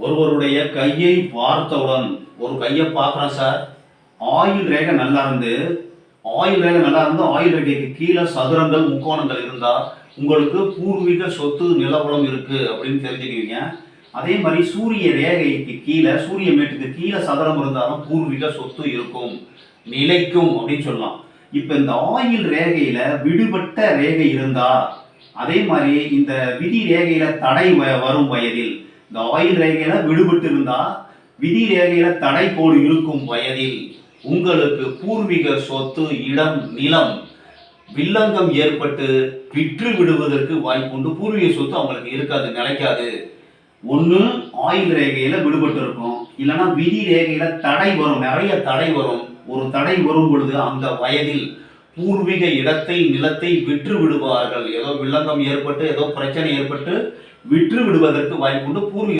ஒருவருடைய கையை பார்த்தவுடன் ஒரு கையை பார்க்குறேன் சார், ஆயுள் ரேகை நல்லா இருந்து ஆயுள் ரேகைக்கு கீழே சதுரங்கள் முக்கோணங்கள் இருந்தால் உங்களுக்கு பூர்வீக சொத்து நிலவளம் இருக்கு அப்படின்னு தெரிஞ்சுக்குவீங்க. அதே மாதிரி சூரிய ரேகைக்கு கீழே சூரிய மேட்டுக்கு கீழே சதுரம் இருந்தாலும் பூர்வீக சொத்து இருக்கும், நிலைக்கும் அப்படின்னு சொல்லலாம். இப்போ இந்த ஆயுள் ரேகையில விடுபட்ட ரேகை இருந்தா, அதே மாதிரி இந்த விதி ரேகையில தடை வரும் வயதில், இந்த ஆயுள் ரேகையில விடுபட்டு இருந்தா விதி ரேகையில தடை கோடு இருக்கும் வயதில் உங்களுக்கு பூர்வீக சொத்து இடம் நிலம் வில்லங்கம் ஏற்பட்டு விற்று விடுவதற்கு வாய்ப்புண்டு. பூர்வீக சொத்து அவங்களுக்கு இருக்காது, நிலைக்காது. ஒன்று ஆயுள் ரேகையில விடுபட்டு இருக்கும், இல்லைன்னா விதி ரேகையில தடை வரும், நிறைய தடை வரும். ஒரு தடை வரும் பொழுது அந்த வயதில் பூர்வீக இடத்தை நிலத்தை விற்று விடுவார்கள். ஏதோ வில்லங்கம் ஏற்பட்டு ஏதோ பிரச்சனை ஏற்பட்டு விற்று விடுவதற்கு வாய்ப்புண்டு. பூர்வீக